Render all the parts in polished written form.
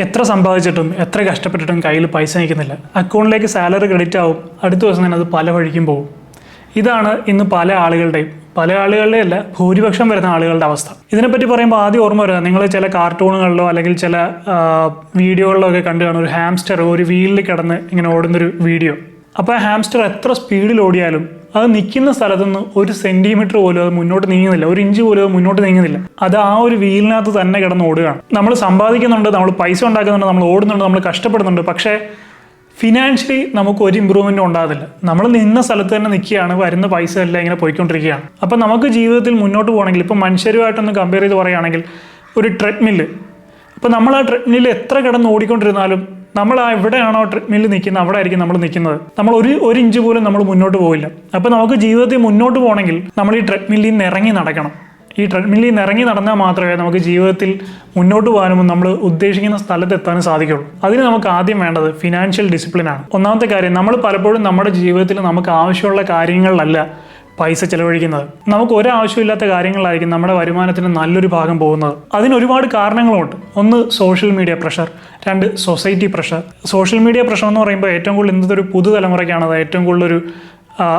എത്ര സമ്പാദിച്ചിട്ടും എത്ര കഷ്ടപ്പെട്ടിട്ടും കയ്യിൽ പൈസ നിൽക്കുന്നില്ല. അക്കൗണ്ടിലേക്ക് സാലറി ക്രെഡിറ്റ് ആവും, അടുത്ത ദിവസം തന്നെ അത് പല വഴിക്കും പോകും. ഇതാണ് ഇന്ന് പല ആളുകളുടെ അല്ല ഭൂരിപക്ഷം വരുന്ന ആളുകളുടെ അവസ്ഥ. ഇതിനെപ്പറ്റി പറയുമ്പോൾ ആദ്യം ഓർമ്മ വരുന്നത്, നിങ്ങൾ ചില കാർട്ടൂണുകളിലോ അല്ലെങ്കിൽ ചില വീഡിയോകളിലോ ഒക്കെ കണ്ടു കാണും, ഒരു ഹാംസ്റ്റർ ഒരു വീലിൽ കിടന്ന് ഇങ്ങനെ ഓടുന്നൊരു വീഡിയോ. അപ്പോൾ ആ ഹാംസ്റ്റർ എത്ര സ്പീഡിൽ ഓടിയാലും അത് നിൽക്കുന്ന സ്ഥലത്തു നിന്ന് 1 സെന്റിമീറ്റർ പോലും അത് മുന്നോട്ട് നീങ്ങുന്നില്ല, 1 ഇഞ്ച് പോലും അത് മുന്നോട്ട് നീങ്ങുന്നില്ല. അത് ആ ഒരു വീലിനകത്ത് തന്നെ കിടന്ന് ഓടുകയാണ്. നമ്മൾ സമ്പാദിക്കുന്നുണ്ട്, നമ്മൾ പൈസ ഉണ്ടാക്കുന്നുണ്ട്, നമ്മൾ ഓടുന്നുണ്ട്, നമ്മൾ കഷ്ടപ്പെടുന്നുണ്ട്, പക്ഷേ ഫിനാൻഷ്യലി നമുക്ക് ഒരു ഇമ്പ്രൂവ്മെൻറ്റും ഉണ്ടാകുന്നില്ല. നമ്മൾ നിന്ന സ്ഥലത്ത് തന്നെ നിൽക്കുകയാണ്, വരുന്ന പൈസ എല്ലാം ഇങ്ങനെ പോയിക്കൊണ്ടിരിക്കുകയാണ്. അപ്പം നമുക്ക് ജീവിതത്തിൽ മുന്നോട്ട് പോകണമെങ്കിൽ, ഇപ്പം മനുഷ്യരുമായിട്ടൊന്ന് കമ്പയർ ചെയ്ത് പറയുകയാണെങ്കിൽ, ഒരു ട്രെഡ്മില്ല്, അപ്പോൾ നമ്മൾ ആ ട്രെഡ്മില്ല് എത്ര കിടന്ന് ഓടിക്കൊണ്ടിരുന്നാലും നമ്മൾ എവിടെയാണോ ട്രെഡ്മില്ല് നിൽക്കുന്നത് അവിടെ ആയിരിക്കും നമ്മൾ നിൽക്കുന്നത്. നമ്മൾ ഒരു ഇഞ്ച് പോലും നമ്മൾ മുന്നോട്ട് പോകില്ല. അപ്പോൾ നമുക്ക് ജീവിതത്തിൽ മുന്നോട്ട് പോകണമെങ്കിൽ നമ്മൾ ഈ ട്രെഡ്മില്ലിൽ നിന്ന് ഇറങ്ങി നടക്കണം. ഈ ട്രെഡ്മില്ലിൽ നിന്ന് ഇറങ്ങി നടന്നാൽ മാത്രമേ നമുക്ക് ജീവിതത്തിൽ മുന്നോട്ട് പോകാനും നമ്മൾ ഉദ്ദേശിക്കുന്ന സ്ഥലത്ത് എത്താനും സാധിക്കുള്ളൂ. അതിന് നമുക്ക് ആദ്യം വേണ്ടത് ഫിനാൻഷ്യൽ ഡിസിപ്ലിനാണ്. ഒന്നാമത്തെ കാര്യം, നമ്മൾ പലപ്പോഴും നമ്മുടെ ജീവിതത്തിൽ നമുക്ക് ആവശ്യമുള്ള കാര്യങ്ങളിലല്ല പൈസ ചെലവഴിക്കുന്നത്. നമുക്ക് ഒരാവശ്യമില്ലാത്ത കാര്യങ്ങളിലായിരിക്കും നമ്മുടെ വരുമാനത്തിന് നല്ലൊരു ഭാഗം പോകുന്നത്. അതിന് ഒരുപാട് കാരണങ്ങളുണ്ട്. ഒന്ന് social media pressure, 2 society pressure. Social media pressure എന്ന് പറയുമ്പോൾ ഏറ്റവും കൂടുതൽ ഇന്നത്തെ ഒരു പുതുതലമുറയ്ക്കാണ് അത് ഏറ്റവും കൂടുതൽ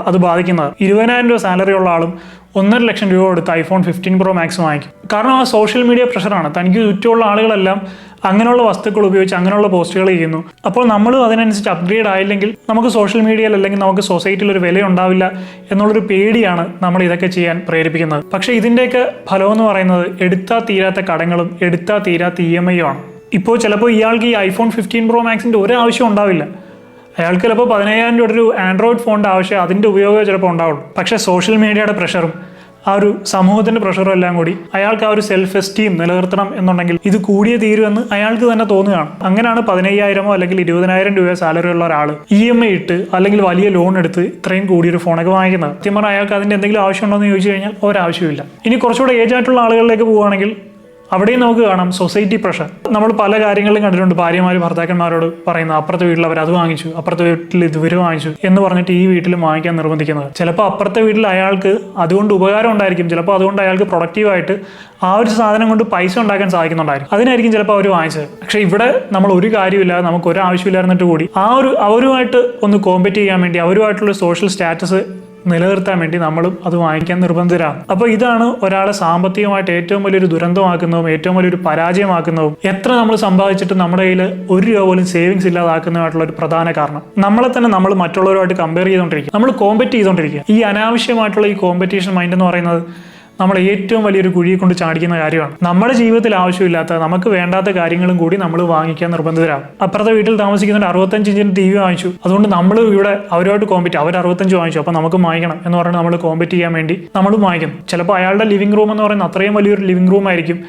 അത് ബാധിക്കുന്നത്. 20,000 രൂപ സാലറി ഉള്ള ആളും 1.5 ലക്ഷം രൂപ കൊടുത്ത് iPhone 15 Pro Max വാങ്ങിക്കും. കാരണം ആ സോഷ്യൽ മീഡിയ പ്രഷറാണ്. തനിക്ക് ചുറ്റുമുള്ള ആളുകളെല്ലാം അങ്ങനെയുള്ള വസ്തുക്കൾ ഉപയോഗിച്ച് അങ്ങനെയുള്ള പോസ്റ്റുകൾ ചെയ്യുന്നു. അപ്പോൾ നമ്മൾ അതിനനുസരിച്ച് അപ്ഗ്രേഡ് ആയില്ലെങ്കിൽ നമുക്ക് സോഷ്യൽ മീഡിയയിൽ അല്ലെങ്കിൽ നമുക്ക് സൊസൈറ്റിയിൽ ഒരു വില ഉണ്ടാവില്ല എന്നുള്ളൊരു പേടിയാണ് നമ്മൾ ഇതൊക്കെ ചെയ്യാൻ പ്രേരിപ്പിക്കുന്നത്. പക്ഷേ ഇതിൻ്റെയൊക്കെ ഫലം എന്ന് പറയുന്നത് എടുത്താൽ തീരാത്ത കടങ്ങളും എടുത്താൽ തീരാത്ത EMI ആണ്. ഇപ്പോൾ ചിലപ്പോൾ ഇയാൾക്ക് ഈ iPhone 15 Pro Maxൻ്റെ ഒരു ആവശ്യം ഉണ്ടാവില്ല. അയാൾക്ക് ചിലപ്പോൾ 15,000 രൂപയുടെ ഒരു ആൻഡ്രോയിഡ് ഫോണിൻ്റെ ആവശ്യം, അതിൻ്റെ ഉപയോഗം ചിലപ്പോൾ ഉണ്ടാവുള്ളൂ. പക്ഷേ സോഷ്യൽ മീഡിയയുടെ പ്രഷറും ആ ഒരു സമൂഹത്തിൻ്റെ പ്രഷറും എല്ലാം കൂടി അയാൾക്ക് ആ ഒരു സെൽഫ് എസ്റ്റീം നിലനിർത്തണം എന്നുണ്ടെങ്കിൽ ഇത് കൂടിയേ തീരുമെന്ന് അയാൾക്ക് തന്നെ തോന്നുകയാണ്. അങ്ങനെയാണ് 15,000 അല്ലെങ്കിൽ 20,000 രൂപ സാലറി ഉള്ള ഒരാൾ EMI ഇട്ട് അല്ലെങ്കിൽ വലിയ ലോൺ എടുത്ത് ഇത്രയും കൂടിയൊരു ഫോണൊക്കെ വാങ്ങിക്കുന്നത്. സത്യം പറഞ്ഞാൽ അയാൾക്ക് അതിൻ്റെ എന്തെങ്കിലും ആവശ്യമുണ്ടോ എന്ന് ചോദിച്ചു കഴിഞ്ഞാൽ ഒരാവശ്യമില്ല. ഇനി കുറച്ചുകൂടെ ഏജ് ആയിട്ടുള്ള ആളുകളിലേക്ക് പോവുകയാണെങ്കിൽ അവിടെയും നമുക്ക് കാണാം സൊസൈറ്റി പ്രഷർ. നമ്മൾ പല കാര്യങ്ങളിലും കണ്ടിട്ടുണ്ട്, ഭാര്യമാർ ഭർത്താക്കന്മാരോട് പറയുന്നത് അപ്പുറത്തെ വീട്ടിൽ അവർ അത് വാങ്ങിച്ചു, അപ്പുറത്തെ വീട്ടിൽ ഇവർ വാങ്ങിച്ചു എന്ന് പറഞ്ഞിട്ട് ഈ വീട്ടിൽ വാങ്ങിക്കാൻ നിർബന്ധിക്കുന്നത്. ചിലപ്പോൾ അപ്പുറത്തെ വീട്ടിൽ അയാൾക്ക് അതുകൊണ്ട് ഉപകാരം ഉണ്ടായിരിക്കും, ചിലപ്പോൾ അതുകൊണ്ട് അയാൾക്ക് പ്രൊഡക്റ്റീവായിട്ട് ആ ഒരു സാധനം കൊണ്ട് പൈസ ഉണ്ടാക്കാൻ സാധിക്കുന്നുണ്ടായിരിക്കും, അതിനായിരിക്കും ചിലപ്പോൾ അവർ വാങ്ങിച്ചത്. പക്ഷേ ഇവിടെ നമ്മൾ ഒരു കാര്യമില്ലാതെ നമുക്ക് ഒരു ആവശ്യമില്ലായിരുന്നിട്ട് കൂടി അവരുമായിട്ട് ഒന്ന് കോമ്പറ്റ് ചെയ്യാൻ വേണ്ടി, അവരുമായിട്ടുള്ള സോഷ്യൽ സ്റ്റാറ്റസ് നിലനിർത്താൻ വേണ്ടി നമ്മളും അത് വാങ്ങിക്കാൻ നിർബന്ധിതരാണ്. അപ്പോൾ ഇതാണ് ഒരാളെ സാമ്പത്തികമായിട്ട് ഏറ്റവും വലിയൊരു ദുരന്തമാക്കുന്നതും ഏറ്റവും വലിയൊരു പരാജയമാക്കുന്നതും എത്ര നമ്മൾ സമ്പാദിച്ചിട്ട് നമ്മുടെ കയ്യിൽ 1 രൂപ പോലും സേവിങ്സ് ഇല്ലാതാക്കുന്നതായിട്ടുള്ള ഒരു പ്രധാന കാരണം. നമ്മളെ തന്നെ നമ്മൾ മറ്റുള്ളവരുമായിട്ട് കമ്പയർ ചെയ്തുകൊണ്ടിരിക്കുക, നമ്മൾ കോമ്പറ്റ് ചെയ്തുകൊണ്ടിരിക്കുക. ഈ അനാവശ്യമായിട്ടുള്ള ഈ കോമ്പറ്റീഷൻ മൈൻഡ് എന്ന് പറയുന്നത് നമ്മൾ ഏറ്റവും വലിയൊരു കുഴിയെ കൊണ്ട് ചാടിക്കുന്ന കാര്യമാണ്. നമ്മുടെ ജീവിതത്തിൽ ആവശ്യമില്ലാത്ത നമുക്ക് വേണ്ടാത്ത കാര്യങ്ങളും കൂടി നമ്മൾ വാങ്ങിക്കാൻ നിർബന്ധിതരാകും. അപ്പുറത്തെ വീട്ടിൽ താമസിക്കുന്നവർ 65 ഇഞ്ചിൻ്റെ TV വാങ്ങിച്ചു, അതുകൊണ്ട് നമ്മൾ ഇവിടെ അവരുമായിട്ട് കോമ്പറ്റ്, അവർ 65 വാങ്ങിച്ചു, അപ്പോൾ നമുക്ക് വാങ്ങിക്കണം എന്ന് പറഞ്ഞാൽ നമ്മൾ കോമ്പറ്റ് ചെയ്യാൻ വേണ്ടി നമ്മളും വാങ്ങിക്കും. ചിലപ്പോൾ അയാളുടെ ലിവിംഗ് റൂം എന്ന് പറയുന്നത് അത്രയും വലിയൊരു ലിവിംഗ് റൂം ആയിരിക്കും,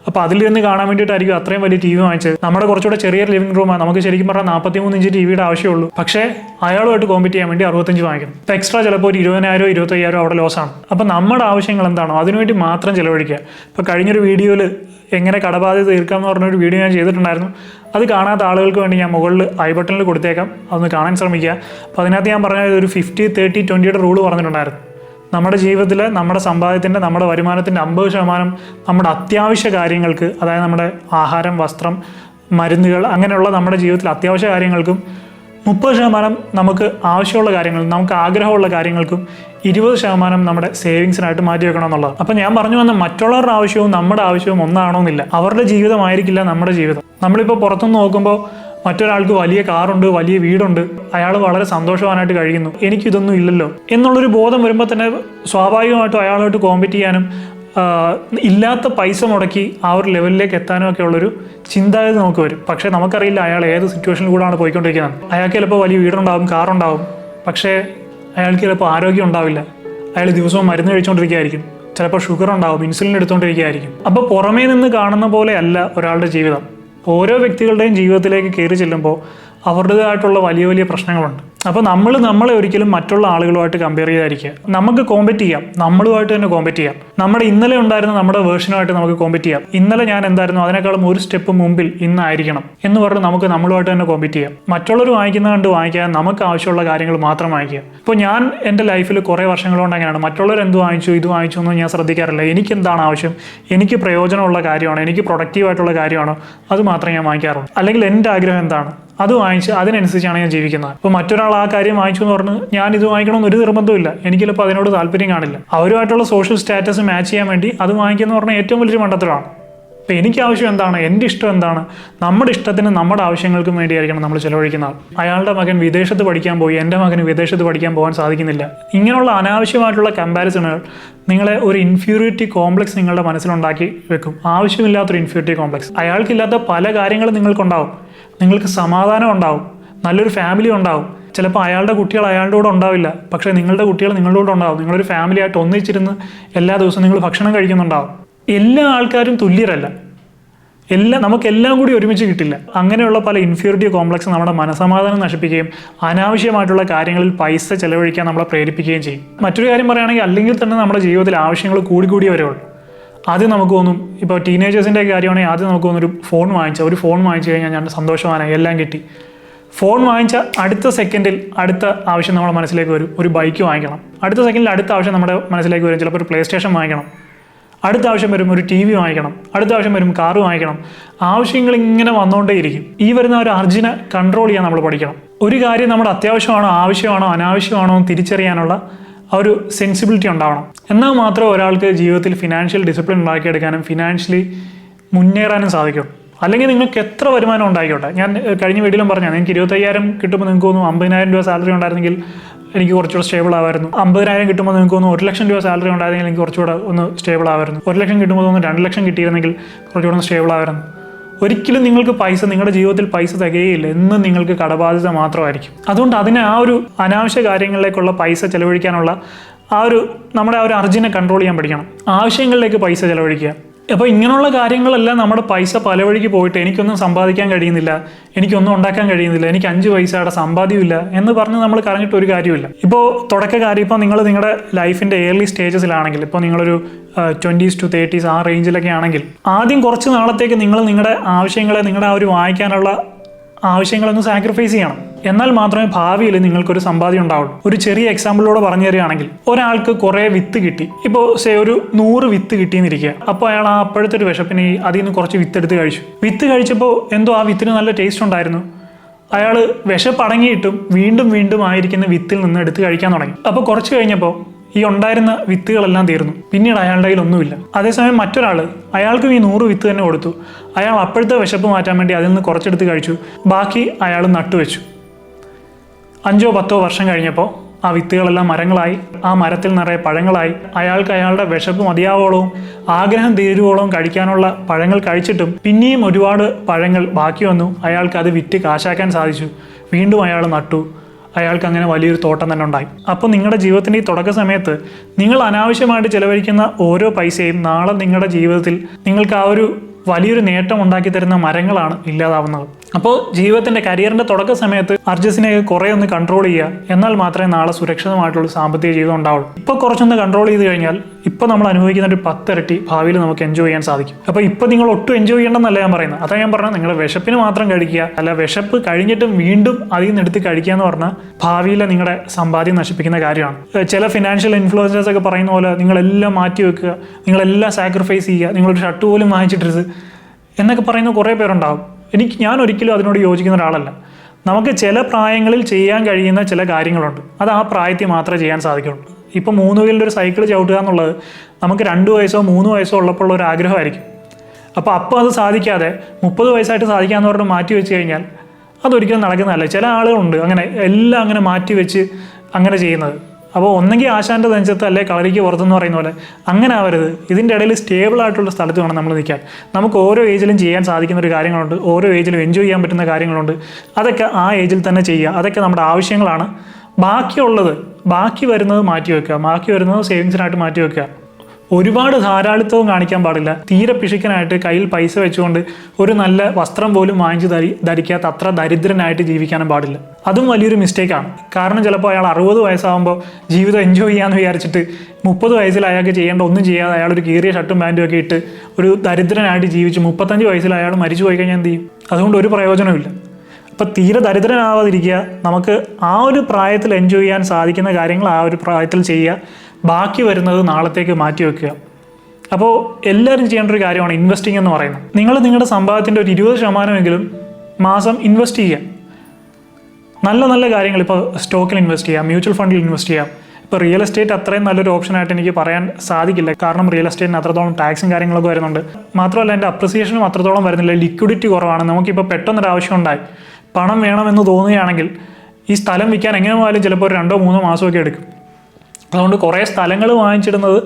അപ്പോൾ അതിലിരുന്ന് കാണാൻ വേണ്ടിയിട്ടായിരിക്കും അത്രയും വലിയ TV വാങ്ങിച്ചത്. നമ്മുടെ കുറച്ചുകൂടെ ചെറിയൊരു ലിവിംഗ് റൂമാണ്, നമുക്ക് ശരിക്കും പറഞ്ഞാൽ 43 ഇഞ്ച് TVയുടെ ആവശ്യമുള്ളൂ, പക്ഷേ അയാളുമായിട്ട് കോമ്പറ്റ് ചെയ്യാൻ വേണ്ടി 65 വാങ്ങിക്കും. അപ്പോൾ എക്സ്ട്രാ ചിലപ്പോൾ ഒരു 20,000 25,000 അവിടെ ലോസാണ്. അപ്പോൾ നമ്മുടെ ആവശ്യങ്ങൾ എന്താണോ അതിനുവേണ്ടി മാത്രം ചിലവഴിക്കുക. ഇപ്പോൾ കഴിഞ്ഞൊരു വീഡിയോയിൽ എങ്ങനെ കടബാധ്യത തീർക്കാമെന്ന് പറഞ്ഞൊരു വീഡിയോ ഞാൻ ചെയ്തിട്ടുണ്ടായിരുന്നു. അത് കാണാത്ത ആളുകൾക്ക് വേണ്ടി ഞാൻ മുകളിൽ ഐ ബട്ടണിൽ കൊടുത്തേക്കാം, അതൊന്ന് കാണാൻ ശ്രമിക്കുക. അപ്പോൾ അതിനകത്ത് ഞാൻ പറഞ്ഞ ഒരു 50-30-20 റൂള് പറഞ്ഞിട്ടുണ്ടായിരുന്നു. നമ്മുടെ ജീവിതത്തിൽ നമ്മുടെ സമ്പാദ്യത്തിൻ്റെ നമ്മുടെ വരുമാനത്തിൻ്റെ 50% നമ്മുടെ അത്യാവശ്യ കാര്യങ്ങൾക്ക്, അതായത് നമ്മുടെ ആഹാരം, വസ്ത്രം, മരുന്നുകൾ, അങ്ങനെയുള്ള നമ്മുടെ ജീവിതത്തിൽ അത്യാവശ്യ കാര്യങ്ങൾക്കും 30% നമുക്ക് ആവശ്യമുള്ള കാര്യങ്ങൾ, നമുക്ക് ആഗ്രഹമുള്ള കാര്യങ്ങൾക്കും 20% നമ്മുടെ സേവിങ്സിനായിട്ട് മാറ്റി വെക്കണം എന്നുള്ളത്. അപ്പം ഞാൻ പറഞ്ഞു വന്ന മറ്റുള്ളവരുടെ ആവശ്യവും നമ്മുടെ ആവശ്യവും ഒന്നാണോന്നില്ല. അവരുടെ ജീവിതമായിരിക്കില്ല നമ്മുടെ ജീവിതം. നമ്മളിപ്പോൾ പുറത്തുനിന്ന് നോക്കുമ്പോൾ മറ്റൊരാൾക്ക് വലിയ കാറുണ്ട്, വലിയ വീടുണ്ട്, അയാൾ വളരെ സന്തോഷവാനായിട്ട് കഴിയുന്നു, എനിക്കിതൊന്നും ഇല്ലല്ലോ എന്നുള്ളൊരു ബോധം വരുമ്പോൾ തന്നെ സ്വാഭാവികമായിട്ടും അയാളുമായിട്ട് കോമ്പറ്റ് ചെയ്യാനും ഇല്ലാത്ത പൈസ മുടക്കി ആ ഒരു ലെവലിലേക്ക് എത്താനും ഒക്കെ ഉള്ളൊരു ചിന്താഗതി നമുക്ക് വരും. പക്ഷേ നമുക്കറിയില്ല അയാൾ ഏത് സിറ്റുവേഷനിൽ കൂടെയാണ് പോയിക്കൊണ്ടിരിക്കുന്നത്. അയാൾക്ക് ചിലപ്പോൾ വലിയ വീടുണ്ടാവും, കാറുണ്ടാവും, പക്ഷേ അയാൾക്ക് ചിലപ്പോൾ ആരോഗ്യം ഉണ്ടാവില്ല. അയാൾ ദിവസവും മരുന്ന് കഴിച്ചുകൊണ്ടിരിക്കുകയായിരിക്കും, ചിലപ്പോൾ ഷുഗർ ഉണ്ടാവും, ഇൻസുലിൻ എടുത്തുകൊണ്ടിരിക്കുകയായിരിക്കും. അപ്പോൾ പുറമേ നിന്ന് കാണുന്ന പോലെ അല്ല ഒരാളുടെ ജീവിതം. ഓരോ വ്യക്തികളുടെയും ജീവിതത്തിലേക്ക് കയറി ചെല്ലുമ്പോൾ അവരുടേതായിട്ടുള്ള വലിയ വലിയ പ്രശ്നങ്ങളുണ്ട്. അപ്പോൾ നമ്മളെ ഒരിക്കലും മറ്റുള്ള ആളുകളുമായിട്ട് കമ്പയർ ചെയ്തായിരിക്കുക. നമുക്ക് കോമ്പറ്റ് ചെയ്യാം, നമ്മളുമായിട്ട് തന്നെ കോമ്പറ്റ് ചെയ്യാം. നമ്മുടെ ഇന്നലെ ഉണ്ടായിരുന്ന നമ്മുടെ വേർഷനുമായിട്ട് നമുക്ക് കോമ്പറ്റ് ചെയ്യാം. ഇന്നലെ ഞാൻ എന്തായിരുന്നു അതിനേക്കാളും ഒരു സ്റ്റെപ്പ് മുമ്പിൽ ഇന്നായിരിക്കണം എന്ന് പറഞ്ഞ് നമുക്ക് നമ്മളുമായിട്ട് തന്നെ കോമ്പറ്റ് ചെയ്യാം. മറ്റുള്ളവർ വാങ്ങിക്കുന്ന കണ്ട് വാങ്ങിക്കാൻ നമുക്ക് ആവശ്യമുള്ള കാര്യങ്ങൾ മാത്രം വാങ്ങിക്കുക. ഇപ്പോൾ ഞാൻ എൻ്റെ ലൈഫിൽ കുറേ വർഷങ്ങളുകൊണ്ട് അങ്ങനെയാണ്. മറ്റുള്ളവർ എന്ത് വാങ്ങിച്ചു ഇത് വാങ്ങിച്ചു ഒന്നും ഞാൻ ശ്രദ്ധിക്കാറില്ല. എനിക്ക് എന്താണ് ആവശ്യം, എനിക്ക് പ്രയോജനമുള്ള കാര്യമാണോ, എനിക്ക് പ്രൊഡക്റ്റീവായിട്ടുള്ള കാര്യമാണോ, അത് മാത്രമേ ഞാൻ വാങ്ങിക്കാറുള്ളൂ. അല്ലെങ്കിൽ എൻ്റെ ആഗ്രഹം എന്താണ് അത് വാങ്ങിച്ച് അതിനനുസരിച്ചാണ് ഞാൻ ജീവിക്കുന്നത്. അപ്പോൾ മറ്റൊരാൾ ആ കാര്യം വാങ്ങിച്ചു എന്ന് പറഞ്ഞ് ഞാൻ ഇത് വാങ്ങിക്കണമെന്ന് ഒരു നിർബന്ധമില്ല. എനിക്ക് ചിലപ്പോൾ അതിനോട് താല്പര്യം കാണില്ല. അവരുമായിട്ടുള്ള സോഷ്യൽ സ്റ്റാറ്റസ് മാച്ച് ചെയ്യാൻ വേണ്ടി അത് വാങ്ങിക്കുക പറഞ്ഞാൽ ഏറ്റവും വലിയൊരു മണ്ടത്തരമാണ്. അപ്പോൾ എനിക്ക് ആവശ്യം എന്താണ്, എൻ്റെ ഇഷ്ടം എന്താണ്, നമ്മുടെ ഇഷ്ടത്തിന് നമ്മുടെ ആവശ്യങ്ങൾക്കും വേണ്ടിയായിരിക്കണം നമ്മൾ ചിലവഴിക്കുന്നത്. അയാളുടെ മകൻ വിദേശത്ത് പഠിക്കാൻ പോയി, എൻ്റെ മകന് വിദേശത്ത് പഠിക്കാൻ പോകാൻ സാധിക്കുന്നില്ല. ഇങ്ങനെയുള്ള അനാവശ്യമായിട്ടുള്ള കമ്പാരിസണുകൾ നിങ്ങളെ ഒരു ഇൻഫീരിയോറിറ്റി കോംപ്ലക്സ് നിങ്ങളുടെ മനസ്സിലുണ്ടാക്കി വെക്കും. ആവശ്യമില്ലാത്തൊരു ഇൻഫീരിയോറിറ്റി കോംപ്ലക്സ്. അയാൾക്കില്ലാത്ത പല കാര്യങ്ങളും നിങ്ങൾക്കുണ്ടാവും. നിങ്ങൾക്ക് സമാധാനം ഉണ്ടാവും, നല്ലൊരു ഫാമിലി ഉണ്ടാവും. ചിലപ്പോൾ അയാളുടെ കുട്ടികൾ അയാളുടെ കൂടെ ഉണ്ടാവില്ല, പക്ഷേ നിങ്ങളുടെ കുട്ടികൾ നിങ്ങളുടെ കൂടെ ഉണ്ടാവും. നിങ്ങളൊരു ഫാമിലി ആയിട്ട് ഒന്നിച്ചിരുന്ന് എല്ലാ ദിവസവും നിങ്ങൾ ഭക്ഷണം കഴിക്കുന്നുണ്ടാവും. എല്ലാ ആൾക്കാരും തുല്യരല്ല, നമുക്കെല്ലാം കൂടി ഒരുമിച്ച് കിട്ടില്ല. അങ്ങനെയുള്ള പല ഇൻഫീരിയോറിറ്റി കോംപ്ലക്സ് നമ്മുടെ മനസമാധാനം നശിപ്പിക്കുകയും അനാവശ്യമായിട്ടുള്ള കാര്യങ്ങളിൽ പൈസ ചെലവഴിക്കാൻ നമ്മളെ പ്രേരിപ്പിക്കുകയും ചെയ്യും. മറ്റൊരു കാര്യം പറയുകയാണെങ്കിൽ, അല്ലെങ്കിൽ തന്നെ നമ്മുടെ ജീവിതത്തിൽ ആവശ്യങ്ങൾ കൂടി വരുള്ളൂ. ആദ്യം നമുക്ക് തോന്നും, ഇപ്പോൾ ടീനേജേഴ്സിൻ്റെ കാര്യമാണെങ്കിൽ ആദ്യം നമുക്ക് തോന്നും ഒരു ഫോൺ വാങ്ങിച്ചു കഴിഞ്ഞാൽ ഞാൻ സന്തോഷവാനായി, എല്ലാം കിട്ടി. ഫോൺ വാങ്ങിച്ച അടുത്ത സെക്കൻഡിൽ അടുത്ത ആവശ്യം നമ്മുടെ മനസ്സിലേക്ക് വരും, ഒരു ബൈക്ക് വാങ്ങിക്കണം. അടുത്ത സെക്കൻഡിൽ അടുത്ത ആവശ്യം നമ്മുടെ മനസ്സിലേക്ക് വരും, ചിലപ്പോൾ ഒരു പ്ലേ സ്റ്റേഷൻ വാങ്ങിക്കണം. അടുത്ത ആവശ്യം വരും ഒരു TV വാങ്ങിക്കണം. അടുത്ത ആവശ്യം വരും കാറ് വാങ്ങിക്കണം. ആവശ്യങ്ങൾ ഇങ്ങനെ വന്നുകൊണ്ടേയിരിക്കും. ഈ വരുന്ന ഒരു അർജിനെ കൺട്രോൾ ചെയ്യാൻ നമ്മൾ പഠിക്കണം. ഒരു കാര്യം നമ്മുടെ അത്യാവശ്യമാണോ ആവശ്യമാണോ അനാവശ്യമാണോ എന്ന് തിരിച്ചറിയാനുള്ള ആ ഒരു സെൻസിബിലിറ്റി ഉണ്ടാവണം. എന്നാൽ മാത്രമേ ഒരാൾക്ക് ജീവിതത്തിൽ ഫിനാൻഷ്യൽ ഡിസിപ്ലിൻ ഉണ്ടാക്കിയെടുക്കാനും ഫിനാൻഷ്യലി മുന്നേറാനും സാധിക്കും. അല്ലെങ്കിൽ നിങ്ങൾക്ക് എത്ര വരുമാനം ഉണ്ടായിക്കോട്ടെ. ഞാൻ കഴിഞ്ഞ വീഡിയോയിലും പറഞ്ഞാൽ നിങ്ങൾക്ക് 25,000 കിട്ടുമ്പോൾ നിങ്ങൾക്ക് തോന്നും 50,000 രൂപ സാലറി ഉണ്ടായിരുന്നെങ്കിൽ എനിക്ക് കുറച്ചുകൂടെ സ്റ്റേബിൾ ആവായിരുന്നു. 50,000 കിട്ടുമ്പോൾ നിങ്ങൾക്ക് തോന്നുന്നു 1,00,000 രൂപ സാലറി ഉണ്ടായിരുന്നെങ്കിൽ എനിക്ക് കുറച്ചുകൂടെ ഒന്ന് സ്റ്റേബിൾ ആവായിരുന്നു. 1,00,000 കിട്ടുമ്പോൾ തോന്നുന്നു 2,00,000 കിട്ടിയിരുന്നെങ്കിൽ കുറച്ചുകൂടെ ഒന്ന് സ്റ്റേബിൾ ആവായിരുന്നു. ഒരിക്കലും നിങ്ങൾക്ക് നിങ്ങളുടെ ജീവിതത്തിൽ പൈസ തികയില്ല. എന്നും നിങ്ങൾക്ക് കടബാധ്യത മാത്രമായിരിക്കും. അതുകൊണ്ട് അതിനെ ആ ഒരു അനാവശ്യ കാര്യങ്ങളിലേക്കുള്ള പൈസ ചെലവഴിക്കാനുള്ള നമ്മുടെ ആ ഒരു അർജിനെ കൺട്രോൾ ചെയ്യാൻ പഠിക്കണം. ആവശ്യങ്ങളിലേക്ക് പൈസ ചെലവഴിക്കുക. അപ്പോൾ ഇങ്ങനെയുള്ള കാര്യങ്ങളെല്ലാം നമ്മുടെ പൈസ പല വഴിക്ക് പോയിട്ട് എനിക്കൊന്നും സമ്പാദിക്കാൻ കഴിയുന്നില്ല, എനിക്കൊന്നും ഉണ്ടാക്കാൻ കഴിയുന്നില്ല, എനിക്ക് 5 പൈസയുടെ സമ്പാദ്യമില്ല എന്ന് പറഞ്ഞ് നമ്മൾ കരഞ്ഞിട്ട് ഒരു കാര്യമില്ല. ഇപ്പോൾ തുടക്കക്കാരി, ഇപ്പോൾ നിങ്ങൾ നിങ്ങളുടെ ലൈഫിൻ്റെ ഏർലി സ്റ്റേജസിലാണെങ്കിൽ, ഇപ്പോൾ നിങ്ങളൊരു 20s to 30s ആ റേഞ്ചിലൊക്കെ ആണെങ്കിൽ, ആദ്യം കുറച്ച് നാളത്തേക്ക് നിങ്ങൾ നിങ്ങളുടെ ആവശ്യങ്ങളെ, നിങ്ങളുടെ ആ ഒരു വാങ്ങിക്കാനുള്ള ആവശ്യങ്ങളൊന്ന് സാക്രിഫൈസ് ചെയ്യണം. എന്നാൽ മാത്രമേ ഭാവിയിൽ നിങ്ങൾക്കൊരു സമ്പാദ്യം ഉണ്ടാവുള്ളൂ. ഒരു ചെറിയ എക്സാമ്പിളിലൂടെ പറഞ്ഞു തരികയാണെങ്കിൽ, ഒരാൾക്ക് കുറേ വിത്ത് കിട്ടി. ഇപ്പോൾ ഒരു 100 വിത്ത് കിട്ടിയെന്നിരിക്കുക. അപ്പോൾ അയാൾ അപ്പോഴത്തെ ഒരു വിശപ്പിന് അതിൽ നിന്ന് കുറച്ച് വിത്ത് എടുത്ത് കഴിച്ചു. വിത്ത് കഴിച്ചപ്പോൾ എന്തോ ആ വിത്തിന് നല്ല ടേസ്റ്റ് ഉണ്ടായിരുന്നു. അയാൾ വിശപ്പടങ്ങിയിട്ടും വീണ്ടും ആയിരിക്കുന്ന വിത്തിൽ നിന്ന് എടുത്ത് കഴിക്കാൻ തുടങ്ങി. അപ്പോൾ കുറച്ച് കഴിഞ്ഞപ്പോൾ ഈ ഉണ്ടായിരുന്ന വിത്തുകളെല്ലാം തീർന്നു. പിന്നീട് അയാളുടെ കയ്യിൽ ഒന്നുമില്ല. അതേസമയം മറ്റൊരാൾ, അയാൾക്കും ഈ 100 വിത്ത് തന്നെ കൊടുത്തു. അയാൾ അപ്പോഴത്തെ വിശപ്പ് മാറ്റാൻ വേണ്ടി അതിൽ നിന്ന് കുറച്ചെടുത്ത് കഴിച്ചു. ബാക്കി അയാൾ നട്ടുവെച്ചു. 5-10 വർഷം കഴിഞ്ഞപ്പോൾ ആ വിത്തുകളെല്ലാം മരങ്ങളായി. ആ മരത്തിൽ നിറയെ പഴങ്ങളായി. അയാൾക്ക് അയാളുടെ വിശപ്പ് മതിയാവോളവും ആഗ്രഹം തീരുവോളവും കഴിക്കാനുള്ള പഴങ്ങൾ കഴിച്ചിട്ടും പിന്നെയും ഒരുപാട് പഴങ്ങൾ ബാക്കി വന്നു. അയാൾക്ക് അത് വിറ്റ് കാശാക്കാൻ സാധിച്ചു. വീണ്ടും അയാൾ നട്ടു. അയാൾക്ക് അങ്ങനെ വലിയൊരു തോട്ടം തന്നെ ഉണ്ടായി. അപ്പോൾ നിങ്ങളുടെ ജീവിതത്തിൻ്റെ ഈ തുടക്ക സമയത്ത് നിങ്ങൾ അനാവശ്യമായിട്ട് ചിലവഴിക്കുന്ന ഓരോ പൈസയും നാളെ നിങ്ങളുടെ ജീവിതത്തിൽ നിങ്ങൾക്ക് ആ ഒരു വലിയൊരു നേട്ടം ഉണ്ടാക്കി തരുന്ന മരങ്ങളാണ് ഇല്ലാതാവുന്നത്. അപ്പോൾ ജീവിതത്തിൻ്റെ കരിയറിൻ്റെ തുടക്ക സമയത്ത് അർജസിനെ കുറേ ഒന്ന് കൺട്രോൾ ചെയ്യുക. എന്നാൽ മാത്രമേ നാളെ സുരക്ഷിതമായിട്ടുള്ള സാമ്പത്തിക ജീവിതം ഉണ്ടാവുള്ളൂ. ഇപ്പോൾ കുറച്ചൊന്ന് കൺട്രോൾ ചെയ്ത് കഴിഞ്ഞാൽ ഇപ്പോൾ നമ്മൾ അനുഭവിക്കുന്ന ഒരു 10 ഇരട്ടി ഭാവിയിൽ നമുക്ക് എൻജോയ് ചെയ്യാൻ സാധിക്കും. അപ്പോൾ ഇപ്പോൾ നിങ്ങൾ ഒട്ടും എൻജോയ് ചെയ്യണമെന്നല്ല ഞാൻ പറയുന്നത്. അതാ ഞാൻ പറഞ്ഞത്, നിങ്ങൾ വിശപ്പിന് മാത്രം കഴിക്കുക, അല്ല വിശപ്പ് കഴിഞ്ഞിട്ടും വീണ്ടും അതിൽ നിന്ന് എടുത്ത് കഴിക്കുക എന്ന് പറഞ്ഞാൽ ഭാവിയിലെ നിങ്ങളുടെ സമ്പാദ്യം നശിപ്പിക്കുന്ന കാര്യമാണ്. ചില ഫിനാൻഷ്യൽ ഇൻഫ്ലുവൻസേഴ്സ് ഒക്കെ പറയുന്ന പോലെ നിങ്ങളെല്ലാം മാറ്റി വെക്കുക, നിങ്ങളെല്ലാം സാക്രിഫൈസ് ചെയ്യുക, നിങ്ങളൊരു ഷർട്ട് പോലും വാങ്ങിച്ചിട്ടരുത് എന്നൊക്കെ പറയുന്ന കുറേ പേരുണ്ടാകും. ഞാൻ ഒരിക്കലും അതിനോട് യോജിക്കുന്ന ഒരാളല്ല. നമുക്ക് ചില പ്രായങ്ങളിൽ ചെയ്യാൻ കഴിയുന്ന ചില കാര്യങ്ങളുണ്ട്. അത് ആ പ്രായത്തിൽ മാത്രമേ ചെയ്യാൻ സാധിക്കുള്ളൂ. ഇപ്പോൾ 3 വീലിലൊരു സൈക്കിൾ ചവിട്ടുക എന്നുള്ളത് നമുക്ക് 2 വയസ്സോ 3 വയസ്സോ ഉള്ളപ്പോൾ ഒരു ആഗ്രഹമായിരിക്കും. അപ്പോൾ അത് സാധിക്കാതെ 30 വയസ്സായിട്ട് സാധിക്കാമെന്ന് പറഞ്ഞ് മാറ്റി വെച്ച് കഴിഞ്ഞാൽ അതൊരിക്കലും നടക്കുന്നതല്ല. ചില ആളുകളുണ്ട് എല്ലാം അങ്ങനെ മാറ്റി വെച്ച് അങ്ങനെ ചെയ്യുന്നത്. അപ്പോൾ ഒന്നെങ്കിൽ ആശാൻ്റെ നെഞ്ചത്ത് അല്ലെ കളരിക്ക് പുറത്തെന്ന് പറയുന്ന പോലെ അങ്ങനെ ആവരുത്. ഇതിൻ്റെ ഇടയിൽ സ്റ്റേബിൾ ആയിട്ടുള്ള സ്ഥലത്ത് വേണം നമ്മൾ നിൽക്കാൻ. നമുക്ക് ഓരോ ഏജിലും ചെയ്യാൻ സാധിക്കുന്ന ഒരു കാര്യങ്ങളുണ്ട്, ഓരോ ഏജിലും എൻജോയ് ചെയ്യാൻ പറ്റുന്ന കാര്യങ്ങളുണ്ട്. അതൊക്കെ ആ ഏജിൽ തന്നെ ചെയ്യുക. അതൊക്കെ നമ്മുടെ ബാക്കി വരുന്നത് മാറ്റി വെക്കുക, ബാക്കി വരുന്നത് സേവിങ്സിനായിട്ട് മാറ്റി വെക്കുക. ഒരുപാട് ധാരാളിത്തവും കാണിക്കാൻ പാടില്ല. തീരെ പിശുക്കനായിട്ട് കയ്യിൽ പൈസ വെച്ചുകൊണ്ട് ഒരു നല്ല വസ്ത്രം പോലും വാങ്ങിച്ച് ധരിക്കാത്ത അത്ര ദരിദ്രനായിട്ട് ജീവിക്കാനും പാടില്ല. അതും വലിയൊരു മിസ്റ്റേക്കാണ്. കാരണം ചിലപ്പോൾ അയാൾ 60 വയസ്സാകുമ്പോൾ ജീവിതം എൻജോയ് ചെയ്യാമെന്ന് വിചാരിച്ചിട്ട് 30 വയസ്സിൽ അയാൾക്ക് ചെയ്യേണ്ട ഒന്നും ചെയ്യാതെ അയാൾ ഒരു കീറിയ ഷർട്ടും പാൻറ്റും ഒക്കെ ഇട്ട് ഒരു ദരിദ്രനായിട്ട് ജീവിച്ച് 35 വയസ്സിൽ അയാൾ മരിച്ചു പോയി കഴിഞ്ഞാൽ എന്ത് ചെയ്യും? അതുകൊണ്ട് ഒരു പ്രയോജനമില്ല. അപ്പോൾ തീരെ ദരിദ്രനാവാതിരിക്കുക. നമുക്ക് ആ ഒരു പ്രായത്തിൽ എൻജോയ് ചെയ്യാൻ സാധിക്കുന്ന കാര്യങ്ങൾ ആ ഒരു പ്രായത്തിൽ ചെയ്യുക. ബാക്കി വരുന്നത് നാളത്തേക്ക് മാറ്റി വെക്കുക. അപ്പോൾ എല്ലാവരും ചെയ്യേണ്ട ഒരു കാര്യമാണ് ഇൻവെസ്റ്റിംഗ് എന്ന് പറയുന്നത്. നിങ്ങൾ നിങ്ങളുടെ സമ്പാദ്യത്തിൻ്റെ ഒരു 20% മാസം ഇൻവെസ്റ്റ് ചെയ്യുക. നല്ല നല്ല കാര്യങ്ങൾ, ഇപ്പോൾ സ്റ്റോക്കിൽ ഇൻവെസ്റ്റ് ചെയ്യാം, മ്യൂച്വൽ ഫണ്ടിൽ ഇൻവെസ്റ്റ് ചെയ്യാം. ഇപ്പോൾ റിയൽ എസ്റ്റേറ്റ് അത്രയും നല്ലൊരു ഓപ്ഷനായിട്ട് എനിക്ക് പറയാൻ സാധിക്കില്ല. കാരണം റിയൽ എസ്റ്റേറ്റിന് അത്രത്തോളം ടാക്സും കാര്യങ്ങളൊക്കെ വരുന്നുണ്ട്. മാത്രമല്ല എൻ്റെ അപ്രിസിയേഷനും അത്രത്തോളം വരുന്നില്ല. ലിക്വിഡിറ്റി കുറവാണ്. നമുക്കിപ്പോൾ പെട്ടെന്നൊരു ആവശ്യം ഉണ്ടായി പണം വേണമെന്ന് തോന്നുകയാണെങ്കിൽ ഈ സ്ഥലം വിൽക്കാൻ എങ്ങനെ പോയാലും ചിലപ്പോൾ ഒരു 2-3 മാസമൊക്കെ എടുക്കും. അതുകൊണ്ട് കുറേ സ്ഥലങ്ങൾ വാങ്ങിച്ചിടുന്നത്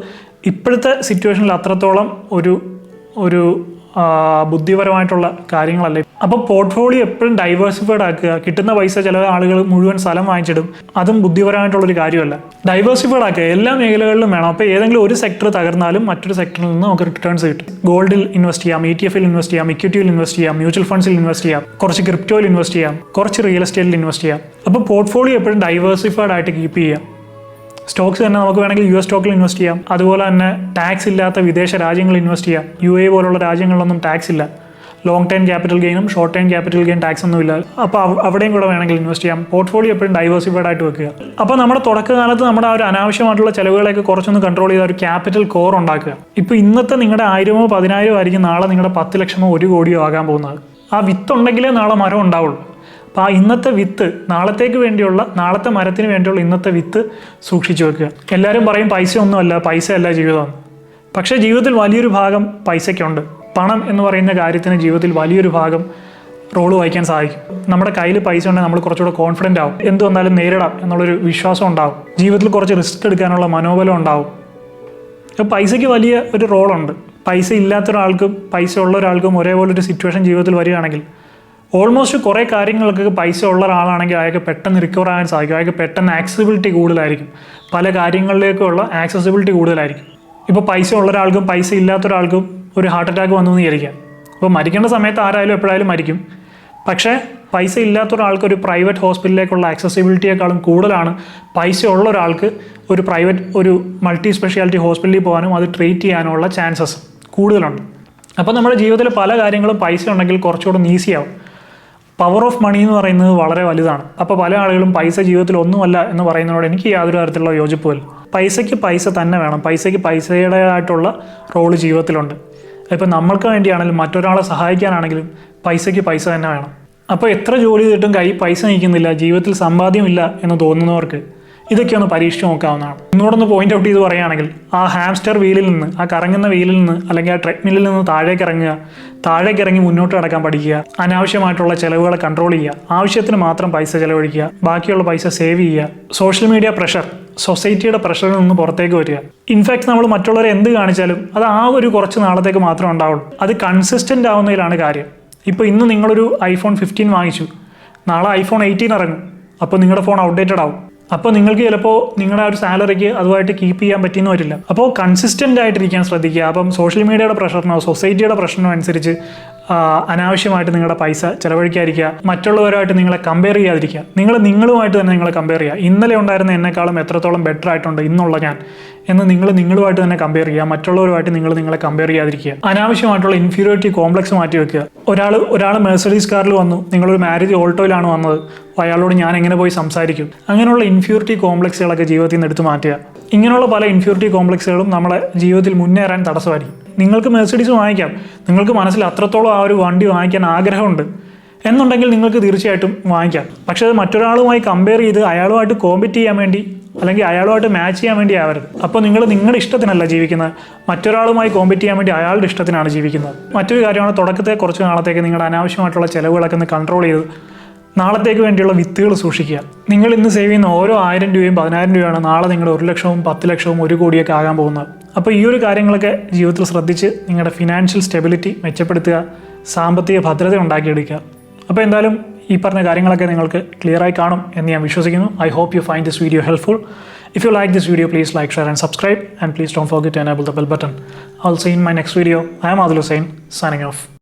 ഇപ്പോഴത്തെ സിറ്റുവേഷനിൽ അത്രത്തോളം ഒരു ബുദ്ധിപരമായിട്ടുള്ള കാര്യങ്ങളല്ലേ. അപ്പോൾ പോർട്ട്ഫോളിയോ എപ്പോഴും ഡൈവേഴ്സിഫൈഡ് ആക്കുക. കിട്ടുന്ന പൈസ ചില ആളുകൾ മുഴുവൻ സ്ഥലം വാങ്ങിച്ചിടും. അതും ബുദ്ധിപരമായിട്ടുള്ളൊരു കാര്യമല്ല. ഡൈവേഴ്സിഫൈഡ് ആക്കുക, എല്ലാ മേഖലകളിലും വേണം. അപ്പോൾ ഏതെങ്കിലും ഒരു സെക്ടർ തകർന്നാലും മറ്റൊരു സെക്ടറിൽ നിന്ന് നമുക്ക് റിട്ടേൺസ് കിട്ടും. ഗോൾഡിൽ ഇൻവെസ്റ്റ് ചെയ്യാം, ETF ഇൻവെസ്റ്റ് ചെയ്യാം, ഇക്വിറ്റിയിൽ ഇൻവെസ്റ്റ് ചെയ്യാം, മ്യൂച്വൽ ഫണ്ട്സിൽ ഇൻവെസ്റ്റ് ചെയ്യാം, കുറച്ച് ക്രിപ്റ്റോയിൽ ഇൻവെസ്റ്റ് ചെയ്യാം, കുറച്ച് റിയൽ എസ്റ്റേറ്റിൽ ഇൻവെസ്റ്റ് ചെയ്യാം. അപ്പോൾ പോർട്ട്ഫോളിയോ എപ്പോഴും ഡൈവേഴ്സിഫൈഡ് ആയിട്ട് കീപ്പ് ചെയ്യാം. സ്റ്റോക്സ് തന്നെ നമുക്ക് വേണമെങ്കിൽ US സ്റ്റോക്കിൽ ഇൻവെസ്റ്റ് ചെയ്യാം. അതുപോലെ തന്നെ ടാക്സ് ഇല്ലാത്ത വിദേശ രാജ്യങ്ങളിൽ ഇൻവെസ്റ്റ് ചെയ്യാം. UAE പോലുള്ള രാജ്യങ്ങളിലൊന്നും ടാക്സ് ഇല്ല. ലോങ് ടൈം ക്യാപിറ്റൽ ഗെയിനും short time capital gain tax ഒന്നുമില്ല. അപ്പോൾ അവിടെയും കൂടെ വേണമെങ്കിൽ ഇൻവെസ്റ്റ് ചെയ്യാം. പോർട്ട്ഫോളിയോ എപ്പോഴും ഡൈവേഴ്സിഫൈഡ് ആയിട്ട് വെക്കുക. അപ്പോൾ നമ്മുടെ തുടക്കകാലത്ത് നമ്മുടെ ആ ഒരു അനാവശ്യമായിട്ടുള്ള ചിലവുകളൊക്കെ കുറച്ചൊന്ന് കൺട്രോൾ ചെയ്ത ഒരു ക്യാപിറ്റൽ കോർ ഉണ്ടാക്കുക. ഇപ്പോൾ ഇന്നത്തെ നിങ്ങളുടെ 1000-ഓ 10,000-ഓ ആയിരിക്കും നാളെ നിങ്ങളുടെ 10 ലക്ഷമോ 1 കോടിയോ ആകാൻ പോകുന്നത്. ആ വിത്തുണ്ടെങ്കിലേ നാളെ മരം ഉണ്ടാവുള്ളൂ. അപ്പോൾ ആ ഇന്നത്തെ വിത്ത് നാളത്തേക്ക് വേണ്ടിയുള്ള, നാളത്തെ മരത്തിന് വേണ്ടിയുള്ള ഇന്നത്തെ വിത്ത് സൂക്ഷിച്ചു വെക്കുക. എല്ലാവരും പറയും പൈസ ഒന്നുമല്ല, പൈസയല്ല ജീവിതം. പക്ഷേ ജീവിതത്തിൽ വലിയൊരു ഭാഗം പൈസയ്ക്കുണ്ട്. പണം എന്ന് പറയുന്ന കാര്യത്തിന് ജീവിതത്തിൽ വലിയൊരു ഭാഗം റോള് വഹിക്കാൻ സാധിക്കും. നമ്മുടെ കയ്യിൽ പൈസ ഉണ്ടെങ്കിൽ നമ്മൾ കുറച്ചുകൂടെ കോൺഫിഡൻ്റ് ആവും. എന്ത് വന്നാലും നേരിടാം എന്നുള്ളൊരു വിശ്വാസം ഉണ്ടാവും. ജീവിതത്തിൽ കുറച്ച് റിസ്ക് എടുക്കാനുള്ള മനോബലം ഉണ്ടാവും. അപ്പോൾ പൈസയ്ക്ക് വലിയ ഒരു റോളുണ്ട്. പൈസ ഇല്ലാത്ത ഒരാൾക്കും പൈസ ഉള്ള ഒരാൾക്കും ഒരേപോലൊരു സിറ്റുവേഷൻ ജീവിതത്തിൽ വരികയാണെങ്കിൽ ഓൾമോസ്റ്റ് കുറേ കാര്യങ്ങൾക്ക് പൈസ ഉള്ള ഒരാളാണെങ്കിൽ അയാൾക്ക് പെട്ടെന്ന് റിക്കവർ ആകാൻ സാധിക്കും. അയാൾക്ക് പെട്ടെന്ന് ആക്സസിബിലിറ്റി കൂടുതലായിരിക്കും. പല കാര്യങ്ങളിലേക്കുള്ള ആക്സസിബിലിറ്റി കൂടുതലായിരിക്കും. ഇപ്പോൾ പൈസ ഉള്ള ഒരാൾക്കും പൈസ ഇല്ലാത്ത ഒരാൾക്കും ഒരു ഹാർട്ട് അറ്റാക്ക് വന്നു എന്ന് വിചാരിക്കാം. അപ്പോൾ മരിക്കേണ്ട സമയത്ത് ആരായാലും എപ്പോഴായാലും മരിക്കും. പക്ഷേ പൈസ ഇല്ലാത്ത ഒരാൾക്ക് ഒരു പ്രൈവറ്റ് ഹോസ്പിറ്റലിലേക്കുള്ള ആക്സസിബിലിറ്റിയേക്കാളും കൂടുതലാണ് പൈസ ഉള്ള ഒരാൾക്ക് ഒരു മൾട്ടി സ്പെഷ്യാലിറ്റി ഹോസ്പിറ്റലിൽ പോകാനും അത് ട്രീറ്റ് ചെയ്യാനുള്ള ചാൻസസ് കൂടുതലുണ്ട്. അപ്പോൾ നമ്മുടെ ജീവിതത്തിൽ പല കാര്യങ്ങളും പൈസ ഉണ്ടെങ്കിൽ കുറച്ചുകൂടെ ഈസിയാവും. പവർ ഓഫ് മണി എന്ന് പറയുന്നത് വളരെ വലുതാണ്. അപ്പോൾ പല ആളുകളും പൈസ ജീവിതത്തിൽ ഒന്നുമല്ല എന്ന് പറയുന്നതോട് എനിക്ക് യാതൊരു തരത്തിലുള്ള യോജിപ്പുമില്ല. പൈസയ്ക്ക് പൈസ തന്നെ വേണം. പൈസയ്ക്ക് പൈസയുടേതായിട്ടുള്ള റോള് ജീവിതത്തിലുണ്ട്. ഇപ്പോൾ നമ്മൾക്ക് വേണ്ടിയാണെങ്കിലും മറ്റൊരാളെ സഹായിക്കാനാണെങ്കിലും പൈസയ്ക്ക് പൈസ തന്നെ വേണം. അപ്പോൾ എത്ര ജോലി ചെയ്തിട്ടും കയ്യിൽ പൈസ നിൽക്കുന്നില്ല, ജീവിതത്തിൽ സമ്പാദ്യമില്ല എന്ന് തോന്നുന്നവർക്ക് ഇതൊക്കെ ഒന്ന് പരീക്ഷിച്ച് നോക്കാവുന്നതാണ്. ഇന്നോടൊന്ന് പോയിന്റ് ഔട്ട് ചെയ്ത് പറയുകയാണെങ്കിൽ ആ ഹാംസ്റ്റർ വീലിൽ നിന്ന്, ആ കറങ്ങുന്ന വീലിൽ നിന്ന് അല്ലെങ്കിൽ ആ ട്രെഡ്മില്ലിൽ നിന്ന് താഴേക്ക് ഇറങ്ങി മുന്നോട്ട് നടക്കാൻ പഠിക്കുക. അനാവശ്യമായിട്ടുള്ള ചിലവുകളെ കൺട്രോൾ ചെയ്യുക. ആവശ്യത്തിന് മാത്രം പൈസ ചിലവഴിക്കുക. ബാക്കിയുള്ള പൈസ സേവ് ചെയ്യുക. സോഷ്യൽ മീഡിയ പ്രഷർ, സൊസൈറ്റിയുടെ പ്രഷറിൽ നിന്ന് പുറത്തേക്ക് വരിക. ഇൻഫാക്ട് നമ്മൾ മറ്റുള്ളവരെ എന്ത് കാണിച്ചാലും അത് ആ ഒരു കുറച്ച് നാളത്തേക്ക് മാത്രമേ ഉണ്ടാവുള്ളൂ. അത് കൺസിസ്റ്റൻ്റ് ആവുന്നതിലാണ് കാര്യം. ഇപ്പോൾ ഇന്ന് നിങ്ങളൊരു iPhone 15 വാങ്ങിച്ചു, നാളെ iPhone 18 ഇറങ്ങും. അപ്പോൾ നിങ്ങളുടെ ഫോൺ ഔട്ട്ഡേറ്റഡ് ആവും. അപ്പോൾ നിങ്ങൾക്ക് ചിലപ്പോൾ നിങ്ങളുടെ ആ ഒരു സാലറിക്ക് അതുമായിട്ട് കീപ്പ് ചെയ്യാൻ പറ്റിയെന്ന് വരില്ല. അപ്പോൾ കൺസിസ്റ്റൻ്റ് ആയിട്ടിരിക്കാൻ ശ്രദ്ധിക്കുക. അപ്പം സോഷ്യൽ മീഡിയയുടെ പ്രഷറിനോ സൊസൈറ്റിയുടെ പ്രഷറിനോ അനുസരിച്ച് അനാവശ്യമായിട്ട് നിങ്ങളുടെ പൈസ ചിലവഴിക്കാതിരിക്കുക. മറ്റുള്ളവരുമായിട്ട് നിങ്ങളെ കമ്പയർ ചെയ്യാതിരിക്കുക. നിങ്ങളുമായിട്ട് തന്നെ നിങ്ങളെ കമ്പയർ ചെയ്യുക. ഇന്നലെ ഉണ്ടായിരുന്ന എന്നെക്കാളും എത്രത്തോളം ബെറ്റർ ആയിട്ടുണ്ട് ഇന്നുള്ള ഞാൻ എന്ന് നിങ്ങളുമായിട്ട് തന്നെ കമ്പയർ ചെയ്യുക. മറ്റുള്ളവരുമായിട്ട് നിങ്ങളെ കമ്പയർ ചെയ്യാതിരിക്കുക. അനാവശ്യമായിട്ടുള്ള ഇൻഫീരിയോറിറ്റി കോംപ്ലക്സ് മാറ്റി വെക്കുക. ഒരാൾ മെഴ്സഡീസ് കാറിൽ വന്നു, നിങ്ങളൊരു മാരുതി ഓൾട്ടോയിലാണ് വന്നത്, അയാളോട് ഞാൻ എങ്ങനെ പോയി സംസാരിക്കും? അങ്ങനെയുള്ള ഇൻഫീരിയോറിറ്റി കോംപ്ലക്സുകളൊക്കെ ജീവിതത്തിൽ നിന്ന് എടുത്തു മാറ്റുക. ഇങ്ങനെയുള്ള പല ഇൻഫീരിയോറിറ്റി കോംപ്ലക്സുകളും നമ്മുടെ ജീവിതത്തിൽ മുന്നേറാൻ തടസ്സമായിരിക്കും. നിങ്ങൾക്ക് മെഴ്സഡീസ് വാങ്ങിക്കാം, നിങ്ങൾക്ക് മനസ്സിൽ അത്രത്തോളം ആ ഒരു വണ്ടി വാങ്ങിക്കാൻ ആഗ്രഹമുണ്ട് എന്നുണ്ടെങ്കിൽ നിങ്ങൾക്ക് തീർച്ചയായിട്ടും വാങ്ങിക്കാം. പക്ഷേ അത് മറ്റൊരാളുമായി കമ്പയർ ചെയ്ത് അയാളുമായിട്ട് കോമ്പറ്റ് ചെയ്യാൻ വേണ്ടി അല്ലെങ്കിൽ അയാളുമായിട്ട് മാച്ച് ചെയ്യാൻ വേണ്ടി ആവരുത്. അപ്പോൾ നിങ്ങൾ നിങ്ങളുടെ ഇഷ്ടത്തിനല്ല ജീവിക്കുന്നത്, മറ്റൊരാളുമായി കോമ്പറ്റ് ചെയ്യാൻ വേണ്ടി അയാളുടെ ഇഷ്ടത്തിനാണ് ജീവിക്കുന്നത്. മറ്റൊരു കാര്യമാണ്, തുടക്കത്തെ കുറച്ച് നാളത്തേക്ക് നിങ്ങളുടെ അനാവശ്യമായിട്ടുള്ള ചിലവുകളൊക്കെ ഒന്ന് കൺട്രോൾ ചെയ്ത് നാളത്തേക്ക് വേണ്ടിയുള്ള വിത്തുകൾ സൂക്ഷിക്കുക. നിങ്ങൾ ഇന്ന് സേവ് ചെയ്യുന്ന ഓരോ 1000 രൂപയും 10,000 രൂപയാണ് നാളെ നിങ്ങളുടെ 1 ലക്ഷവും 10 ലക്ഷവും 1 കോടിയൊക്കെ ആകാൻ പോകുന്നത്. അപ്പോൾ ഈ ഒരു കാര്യങ്ങളൊക്കെ ജീവിതത്തിൽ ശ്രദ്ധിച്ച് നിങ്ങളുടെ ഫിനാൻഷ്യൽ സ്റ്റെബിലിറ്റി മെച്ചപ്പെടുത്തുക, സാമ്പത്തിക ഭദ്രത ഉണ്ടാക്കിയെടുക്കുക. അപ്പോൾ എന്തായാലും ഈ പറഞ്ഞ കാര്യങ്ങളൊക്കെ നിങ്ങൾക്ക് ക്ലിയറായി കാണും എന്ന് ഞാൻ വിശ്വസിക്കുന്നു. I hope you find this video helpful. If you like this video, please like, share and subscribe, and please don't forget to enable the bell button. I'll see you in my next video. I am Adil Hussain, signing off.